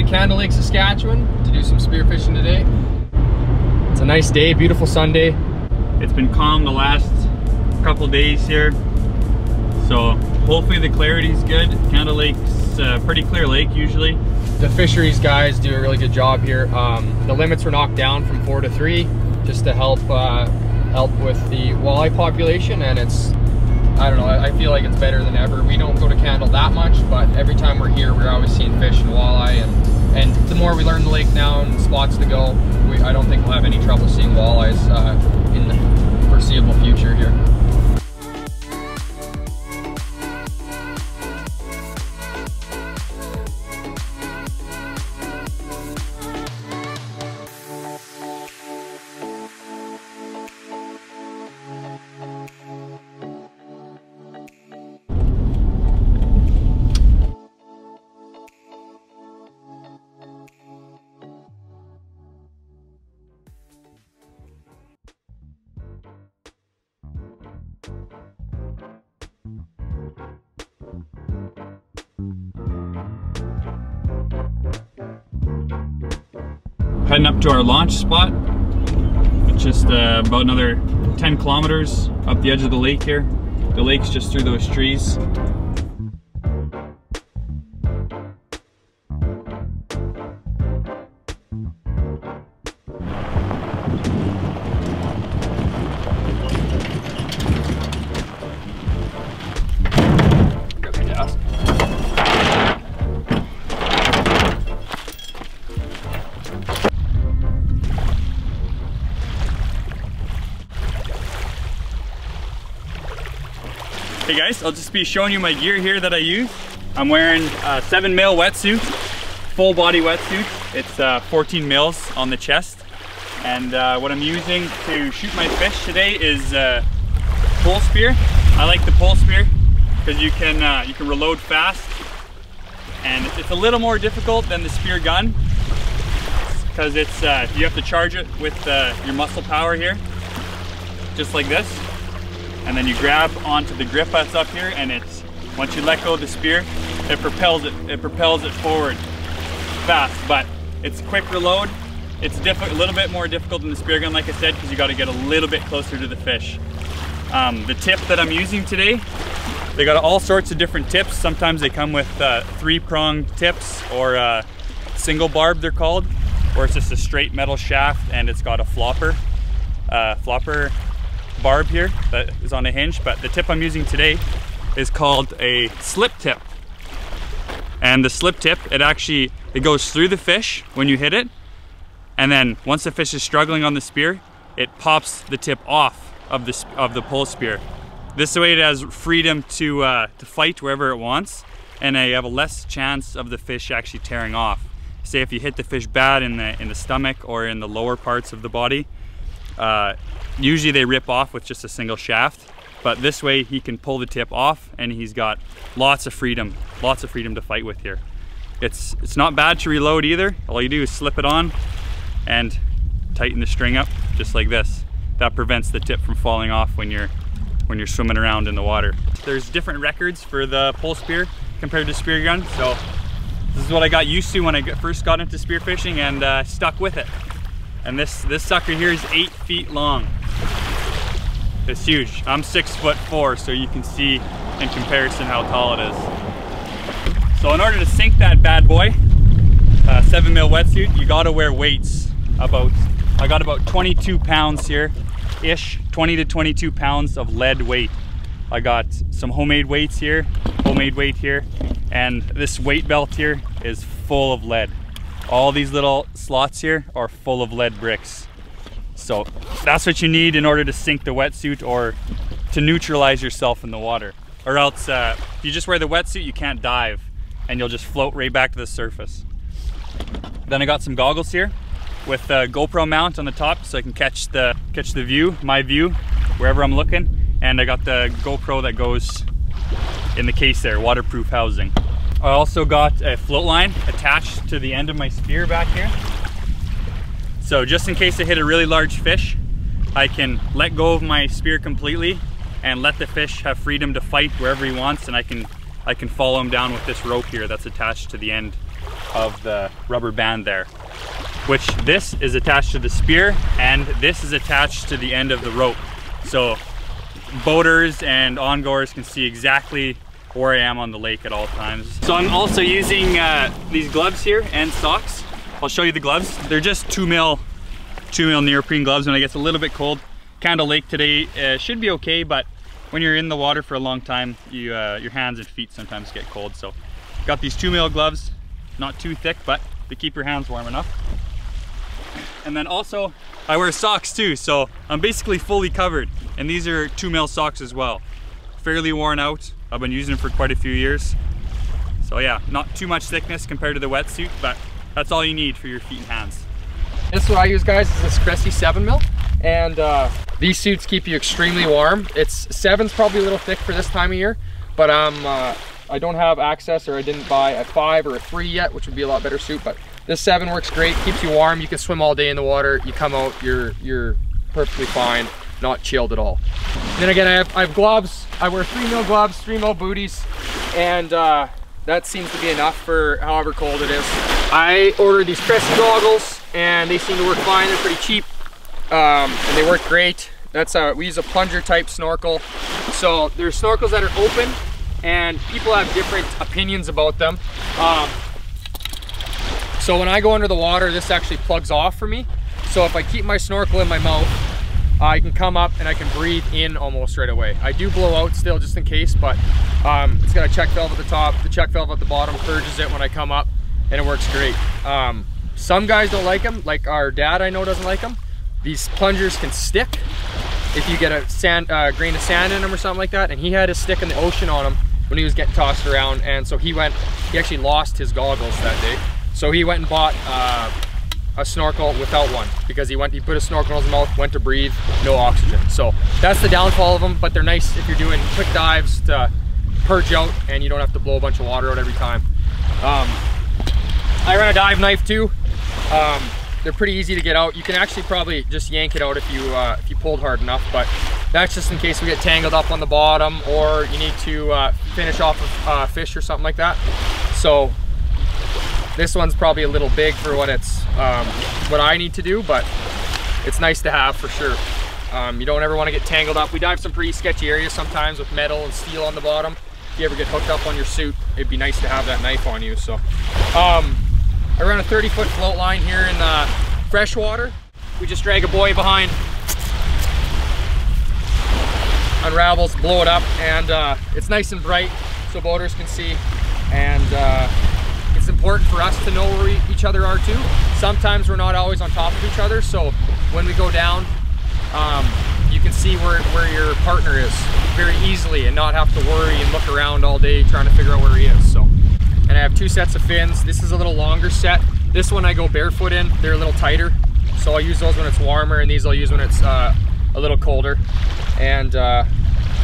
to Candle Lake, Saskatchewan to do some spearfishing today. It's a nice day, beautiful Sunday. It's been calm the last couple days here, so hopefully the clarity's good. Candle Lake's a pretty clear lake usually. The fisheries guys do a really good job here. The limits were knocked down from 4 to 3 just to help with the walleye population, and it's, I don't know, I feel like it's better than ever. We don't go to Candle that much, but every time we're here, we're always seeing fish and walleye, and the more we learn the lake now and spots to go, I don't think we'll have any trouble seeing walleyes in the foreseeable future here. Heading up to our launch spot. It's just about another 10 kilometers up the edge of the lake here. The lake's just through those trees. Hey guys, I'll just be showing you my gear here that I use. I'm wearing a 7 mil wetsuit, full body wetsuit. It's 14 mils on the chest. And what I'm using to shoot my fish today is pole spear. I like the pole spear because you can reload fast, and it's a little more difficult than the spear gun because it's you have to charge it with your muscle power here, just like this. And then you grab onto the grip that's up here, and it's, once you let go of the spear, it propels it forward fast, but it's quick reload. It's a little bit more difficult than the spear gun, like I said, because you got to get a little bit closer to the fish. The tip that I'm using today, they got all sorts of different tips. Sometimes they come with 3-prong tips, or single barb they're called, or it's just a straight metal shaft and it's got a flopper barb here that is on a hinge. But the tip I'm using today is called a slip tip, and the slip tip, it goes through the fish when you hit it, and then once the fish is struggling on the spear, it pops the tip off of the pole spear. This way it has freedom to fight wherever it wants, and you have a less chance of the fish actually tearing off. Say if you hit the fish bad in the stomach or in the lower parts of the body, usually they rip off with just a single shaft, but this way he can pull the tip off, and he's got lots of freedom to fight with here. It's not bad to reload either. All you do is slip it on and tighten the string up just like this. That prevents the tip from falling off when you're swimming around in the water. There's different records for the pole spear compared to spear gun, so this is what I got used to when I first got into spearfishing, and stuck with it. And this sucker here is 8 feet long. It's huge. I'm 6'4", so you can see in comparison how tall it is. So in order to sink that bad boy, 7 mil wetsuit, you gotta wear weights. I got about 22 pounds here, ish, 20 to 22 pounds of lead weight. I got some homemade weights here, homemade weight here, and this weight belt here is full of lead. All these little slots here are full of lead bricks. So that's what you need in order to sink the wetsuit or to neutralize yourself in the water. Or else, if you just wear the wetsuit, you can't dive and you'll just float right back to the surface. Then I got some goggles here with a GoPro mount on the top so I can catch the view, my view, wherever I'm looking. And I got the GoPro that goes in the case there, waterproof housing. I also got a float line attached to the end of my spear back here. So just in case I hit a really large fish, I can let go of my spear completely and let the fish have freedom to fight wherever he wants, and I can follow him down with this rope here that's attached to the end of the rubber band there, which this is attached to the spear and this is attached to the end of the rope. So boaters and ongoers can see exactly where I am on the lake at all times. So I'm also using these gloves here and socks. I'll show you the gloves. They're just 2 mil neoprene gloves when it gets a little bit cold. Candle Lake today should be okay, but when you're in the water for a long time, your hands and feet sometimes get cold. So got these 2 mil gloves, not too thick, but they keep your hands warm enough. And then also I wear socks too, so I'm basically fully covered. And these are 2 mil socks as well. Fairly worn out. I've been using them for quite a few years. So yeah, not too much thickness compared to the wetsuit, but that's all you need for your feet and hands. This is what I use, guys, is this Cressy 7 mil. And these suits keep you extremely warm. It's 7's probably a little thick for this time of year, but I don't have access, or I didn't buy a 5 or a 3 yet, which would be a lot better suit, but this 7 works great, keeps you warm. You can swim all day in the water. You come out, you're perfectly fine, not chilled at all. And then again, I have gloves. I wear 3 mil gloves, 3 mil booties, and that seems to be enough for however cold it is. I ordered these Cressy goggles, and they seem to work fine. They're pretty cheap, and they work great. We use a plunger type snorkel. So there's snorkels that are open, and people have different opinions about them. So when I go under the water, this actually plugs off for me. So if I keep my snorkel in my mouth, I can come up and I can breathe in almost right away. I do blow out still just in case, but it's got a check valve at the top. The check valve at the bottom purges it when I come up, and it works great. Some guys don't like them, like our dad I know doesn't like them. These plungers can stick if you get a grain of sand in them or something like that, and he had his stick in the ocean on him when he was getting tossed around, and so he actually lost his goggles that day. So he went and bought a snorkel without one, because he put a snorkel in his mouth, went to breathe, no oxygen. So that's the downfall of them, but they're nice if you're doing quick dives to purge out and you don't have to blow a bunch of water out every time. I run a dive knife too. They're pretty easy to get out. You can actually probably just yank it out if you pulled hard enough, but that's just in case we get tangled up on the bottom, or you need to finish off a fish or something like that. So this one's probably a little big for what I need to do, but it's nice to have for sure. You don't ever want to get tangled up. We dive some pretty sketchy areas sometimes with metal and steel on the bottom. If you ever get hooked up on your suit, it'd be nice to have that knife on you. So I run a 30-foot float line here in freshwater. We just drag a buoy behind, unravels, blow it up, and it's nice and bright so boaters can see. And it's important for us to know where each other are too. Sometimes we're not always on top of each other, so when we go down, you can see where your partner is very easily and not have to worry and look around all day trying to figure out where he is. So, and I have 2 sets of fins. This is a little longer set. This one I go barefoot in. They're a little tighter, so I'll use those when it's warmer, and these I'll use when it's a little colder. And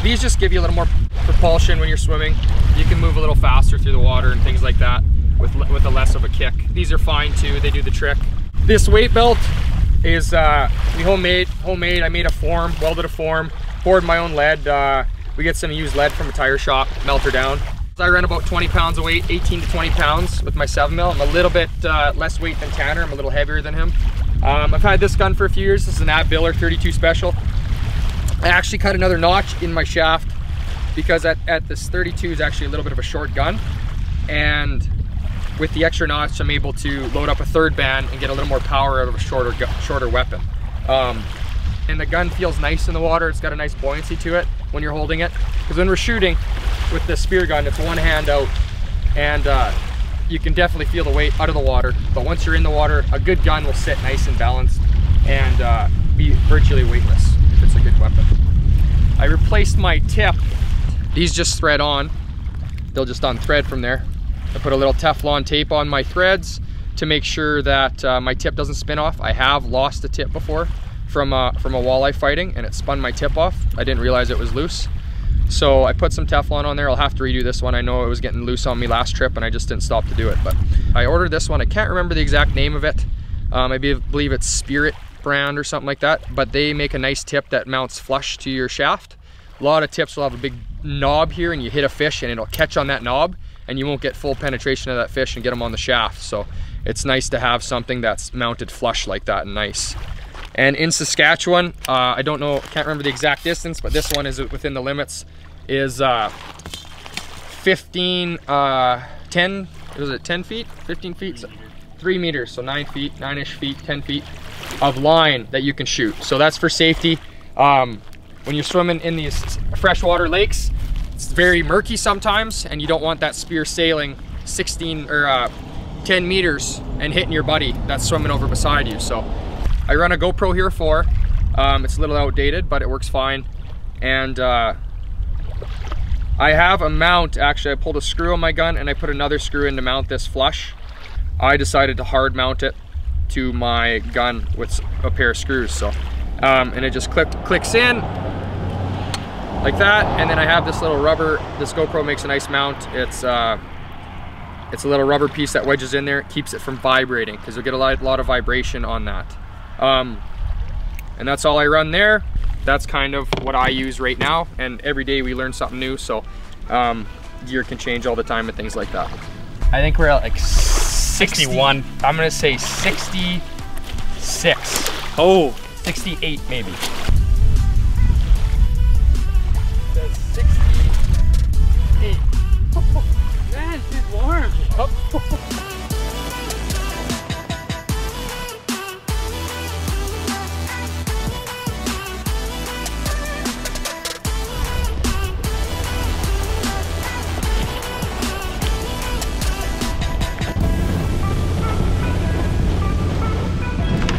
these just give you a little more propulsion when you're swimming. You can move a little faster through the water and things like that with a less of a kick. These are fine too, they do the trick. This weight belt is homemade. I made a form, welded a form, poured my own lead. We get some used lead from a tire shop, melt her down. I run about 20 pounds of weight, 18 to 20 pounds with my 7 mil. I'm a little bit less weight than Tanner. I'm a little heavier than him. I've had this gun for a few years. This is an Ab Biller 32 Special. I actually cut another notch in my shaft because at this 32 is actually a little bit of a short gun, and with the extra notch I'm able to load up a 3rd band and get a little more power out of a shorter weapon. And the gun feels nice in the water. It's got a nice buoyancy to it when you're holding it, because when we're shooting with the spear gun, it's one hand out, and you can definitely feel the weight out of the water, but once you're in the water, a good gun will sit nice and balanced and be virtually weightless if it's a good weapon. I replaced my tip. These just thread on. They'll just unthread from there. I put a little Teflon tape on my threads to make sure that my tip doesn't spin off. I have lost a tip before from a walleye fighting, and it spun my tip off. I didn't realize it was loose. So I put some Teflon on there. I'll have to redo this one. I know it was getting loose on me last trip and I just didn't stop to do it, but I ordered this one. I can't remember the exact name of it. I believe it's Spirit brand or something like that, but they make a nice tip that mounts flush to your shaft. A lot of tips will have a big knob here, and you hit a fish and it'll catch on that knob, and and you won't get full penetration of that fish and get them on the shaft. So it's nice to have something that's mounted flush like that and nice. And in Saskatchewan, I don't know, can't remember the exact distance, but this one is within the limits, is 10 feet, 15 feet, 3 meters, so 9 feet, 9-ish feet, 10 feet of line that you can shoot. So that's for safety. When you're swimming in these freshwater lakes, it's very murky sometimes, and you don't want that spear sailing 16 or 10 meters and hitting your buddy that's swimming over beside you. So I run a GoPro Hero 4. It's a little outdated, but it works fine. And I have a mount. Actually, I pulled a screw on my gun and I put another screw in to mount this flush. I decided to hard mount it to my gun with a pair of screws. So, and it just clicks in like that. And then I have this little rubber. This GoPro makes a nice mount. It's a little rubber piece that wedges in there. It keeps it from vibrating because you'll get a lot of vibration on that. And that's all I run there. That's kind of what I use right now, and every day we learn something new, so gear can change all the time and things like that. I think we're at like 61. I'm gonna say 66. Oh, 68 maybe. 68. man, she's warm.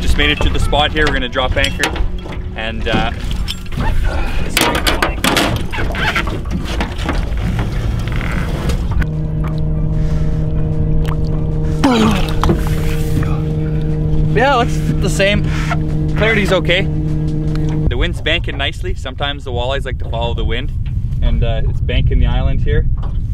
Just made it to the spot here. We're gonna drop anchor and yeah, looks the same. Clarity's okay. The wind's banking nicely. Sometimes the walleyes like to follow the wind, and it's banking the island here.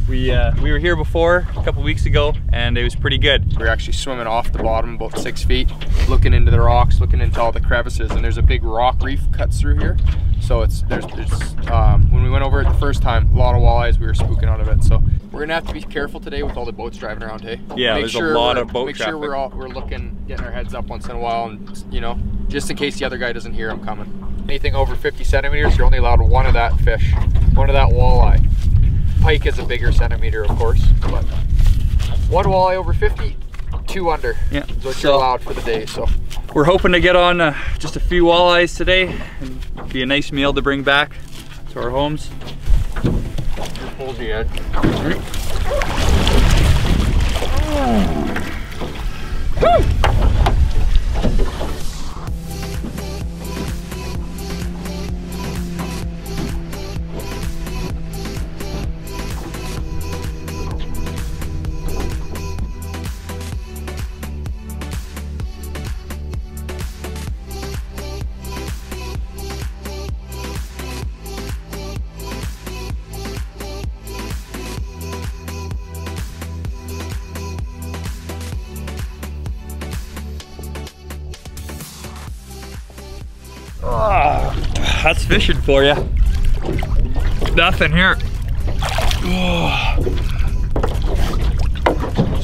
We were here before a couple weeks ago, and it was pretty good. We're actually swimming off the bottom about 6 feet, looking into the rocks, looking into all the crevices, and there's a big rock reef cuts through here. So there's when we went over it the first time, a lot of walleyes, we were spooking out of it. So we're gonna have to be careful today with all the boats driving around, hey? Yeah, there's a lot of boat traffic. Make sure we're looking, getting our heads up once in a while, and you know, just in case the other guy doesn't hear him coming. Anything over 50 centimeters, you're only allowed one of that fish, one of that walleye. Pike is a bigger centimeter, of course, but one walleye over 50, 2 under. Yeah, is what you're allowed for the day. So we're hoping to get on just a few walleyes today, and be a nice meal to bring back to our homes. Hold the edge. Oh, that's fishing for you. Nothing here. Oh,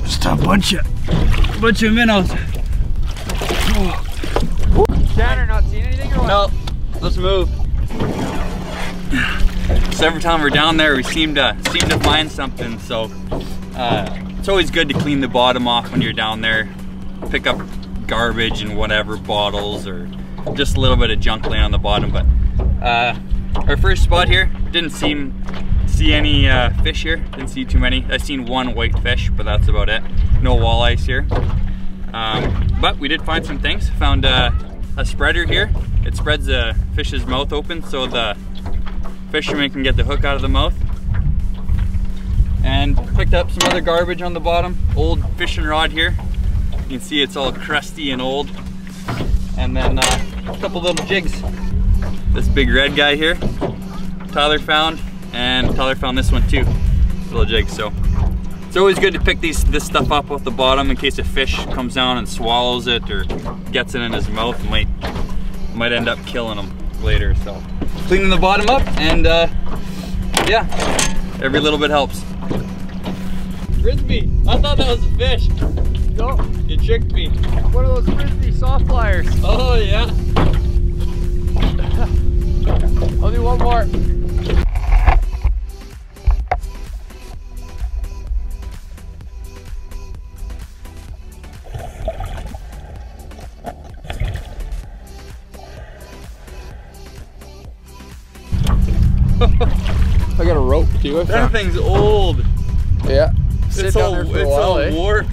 just a bunch of minnows. Oh. Tanner, not seeing anything or what? No, let's move. So every time we're down there, we seem to find something. So it's always good to clean the bottom off when you're down there. Pick up garbage and whatever, bottles or just a little bit of junk laying on the bottom. But our first spot here, didn't see any fish here. Didn't see too many. I seen one white fish, but that's about it. No walleyes here. But we did find some things. Found a spreader here. It spreads the fish's mouth open so the fisherman can get the hook out of the mouth. And picked up some other garbage on the bottom. Old fishing rod here. You can see it's all crusty and old. And then a couple little jigs. This big red guy here, Tyler found, and Tyler found this one too, little jig. So it's always good to pick this stuff up off the bottom in case a fish comes down and swallows it or gets it in his mouth. It might end up killing him later. So cleaning the bottom up, and yeah, every little bit helps. Frisbee. I thought that was a fish. No, You tricked me. one of those frisbee soft flyers. Oh yeah. I'll do one more. I got a rope too. That thing's old. Yeah. Sit down there for a while, eh? Warped.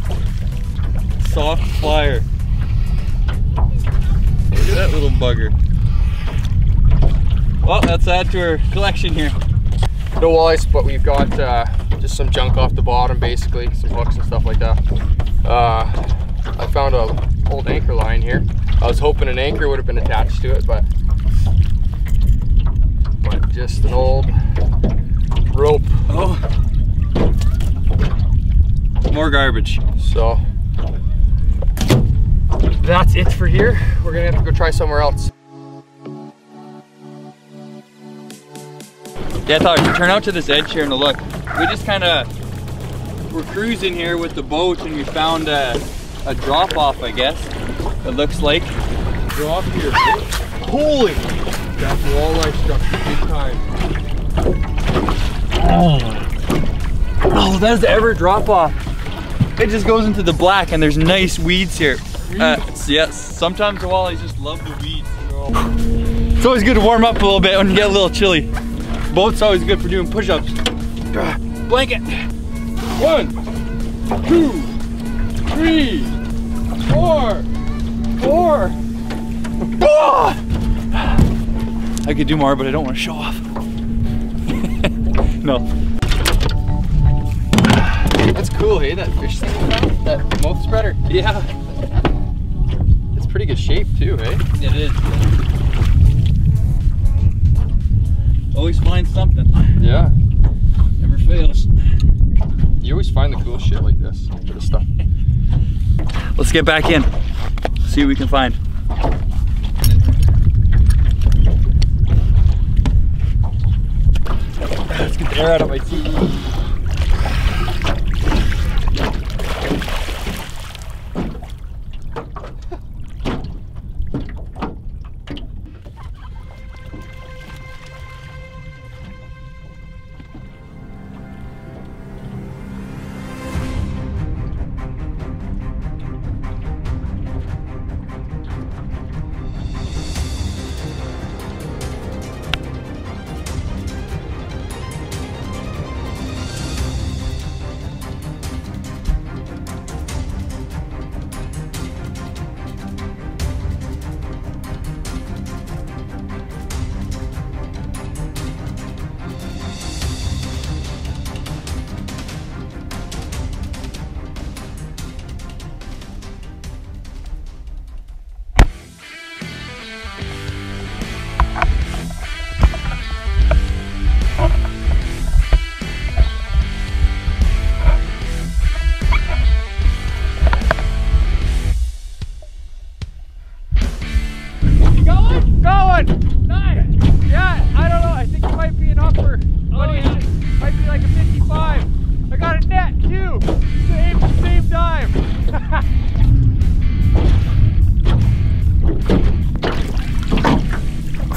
Soft flyer. Look at that little bugger. Well, that's add to our collection here. No walleyes, but we've got just some junk off the bottom, basically, some hooks and stuff like that. I found an old anchor line here. I was hoping an anchor would have been attached to it, but just an old rope. Oh, more garbage. So that's it for here. We're gonna have to go try somewhere else. Yeah, I thought we should turn out to this edge here and look. We just kind of were cruising here with the boat and we found a drop off, I guess. It looks like. Drop here. Holy! Got the walleye structure big time. Oh, that's the ever drop off. It just goes into the black and there's nice weeds here. Yes, sometimes the walleyes just love the weeds. It's always good to warm up a little bit when you get a little chilly. Boat's always good for doing push-ups. Blanket. 1, 2, 3, 4. 4. Oh! I could do more, but I don't want to show off. No. That's cool, hey? That fish thing we found? That mouth spreader? Yeah. It's pretty good shape too, hey? It is. Always find something. Yeah. Never fails. You always find the cool shit like this sort of stuff. Let's get back in. See what we can find. Let's get the air out of my teeth.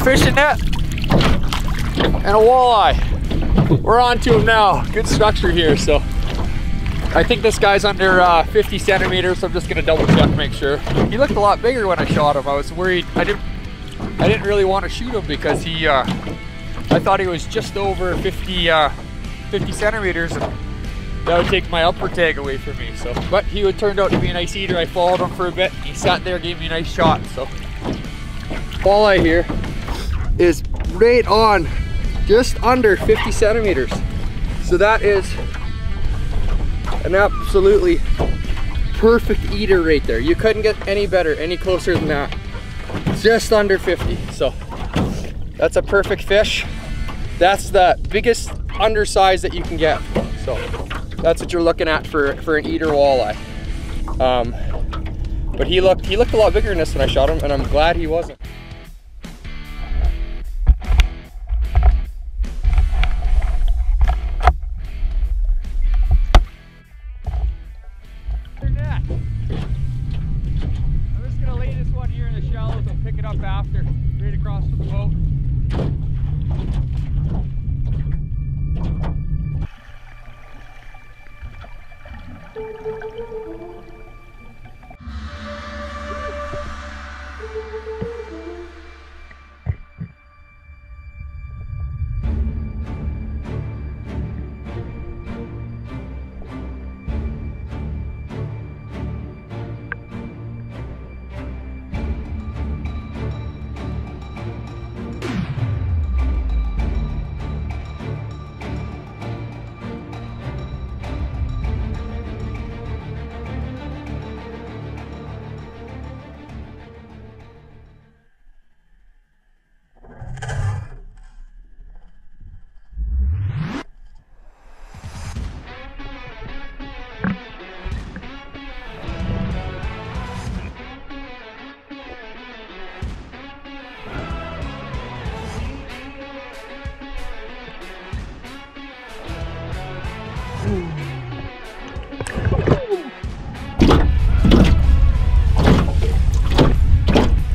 Fishing net and a walleye. We're on to him now. Good structure here, so I think this guy's under 50 centimeters, so I'm just gonna double check, make sure. He looked a lot bigger when I shot him. I was worried. I didn't really want to shoot him because he I thought he was just over 50 centimeters, and that would take my upper tag away from me. So, but he would turned out to be a nice eater. I followed him for a bit. He sat there, gave me a nice shot. So walleye here is right on, just under 50 centimeters. So that is an absolutely perfect eater right there. You couldn't get any better, any closer than that. Just under 50. So that's a perfect fish. That's the biggest undersize that you can get. So that's what you're looking at for an eater walleye. But he looked a lot bigger than this when I shot him, and I'm glad he wasn't.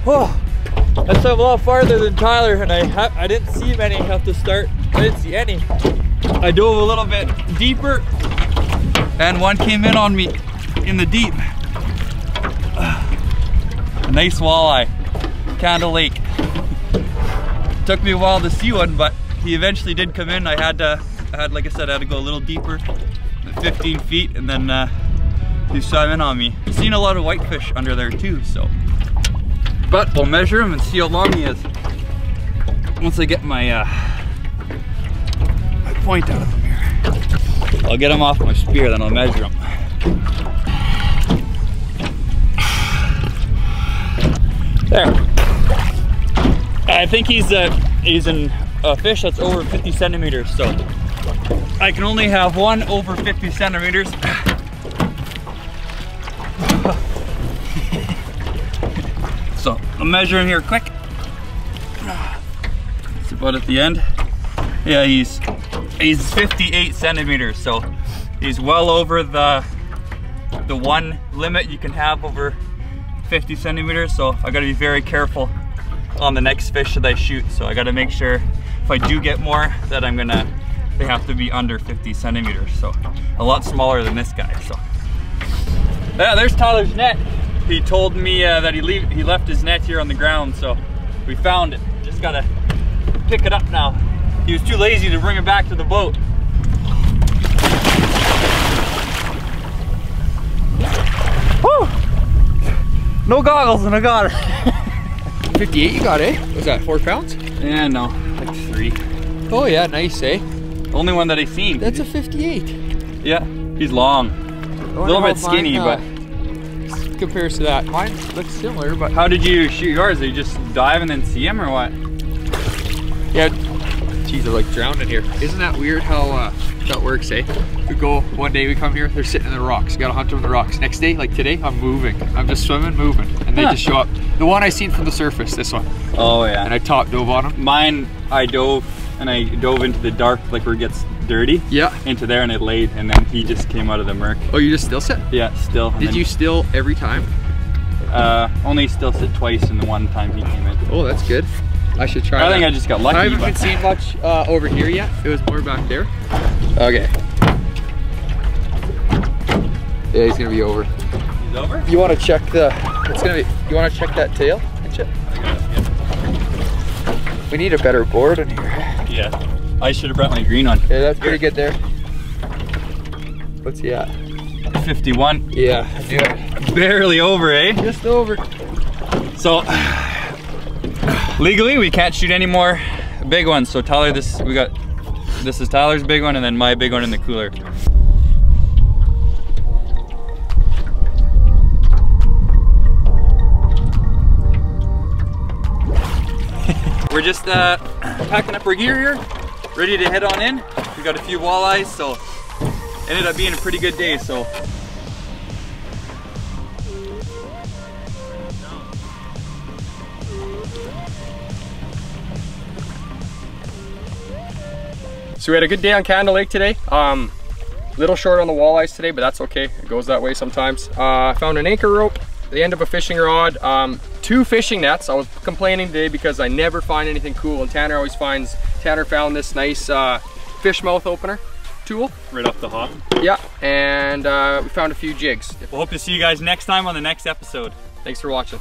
Oh, I swam a lot farther than Tyler, and I didn't see many at the start. I didn't see any. I dove a little bit deeper, and one came in on me in the deep. A nice walleye, Candle Lake. Took me a while to see one, but he eventually did come in. Like I said, I had to go a little deeper, 15 feet, and then he swam in on me. I've seen a lot of whitefish under there too, so. But we'll measure him and see how long he is. Once I get my point out of him here. I'll get him off my spear, then I'll measure him. There. I think he's a fish that's over 50 centimeters, so I can only have one over 50 centimeters. So I'm measuring here quick. It's about at the end. Yeah, he's 58 centimeters, so he's well over the one limit you can have over 50 centimeters. So I got to be very careful on the next fish that I shoot. So I got to make sure if I do get more that they have to be under 50 centimeters. So a lot smaller than this guy. So yeah, there's Tyler's net. He told me that he left his net here on the ground, so we found it. Just gotta pick it up now. He was too lazy to bring it back to the boat. Woo! No goggles and I got her. 58 you got, eh? Was that 4 pounds? Yeah, no, like 3. Oh yeah, nice, eh? Only one that I've seen. That's a 58. Yeah, he's long. A little bit skinny, but compares to that. Mine looks similar, but how did you shoot yours? Did you just dive and then see him, or what? Yeah, geez, they're like drowned in here. Isn't that weird how that works, eh? We go one day, we come here, they're sitting in the rocks. Gotta hunt them in the rocks. Next day, like today, I'm moving. I'm just swimming, moving, and they just show up. The one I seen from the surface, this one. Oh yeah. And I top dove on them. Mine, I dove into the dark, like where it gets dirty. Yeah. Into there, and it laid, and then he just came out of the murk. Oh, you just still sit? Yeah, still. Did you still every time? Only still sit twice, and the one time he came in. Oh, that's good. I should try I that. think I just got lucky. I haven't been seeing much over here yet. It was more back there. Okay. Yeah, he's gonna be over. He's over? You want to check you want to check that tail? We need a better board in here. Yeah. I should have brought my green on. Yeah, that's pretty good there. What's he at? 51. Yeah, I knew it. Barely over, eh? Just over. So, legally we can't shoot any more big ones. So Tyler, this is Tyler's big one, and then my big one in the cooler. We're just packing up our gear here, ready to head on in. We got a few walleyes, so it ended up being a pretty good day. So we had a good day on Candle Lake today. Little short on the walleyes today, but that's okay. It goes that way sometimes. I found an anchor rope, the end of a fishing rod, 2 fishing nets. I was complaining today because I never find anything cool, and Tanner found this nice fish mouth opener tool. Right off the hop. Yeah, and we found a few jigs. We'll hope to see you guys next time on the next episode. Thanks for watching.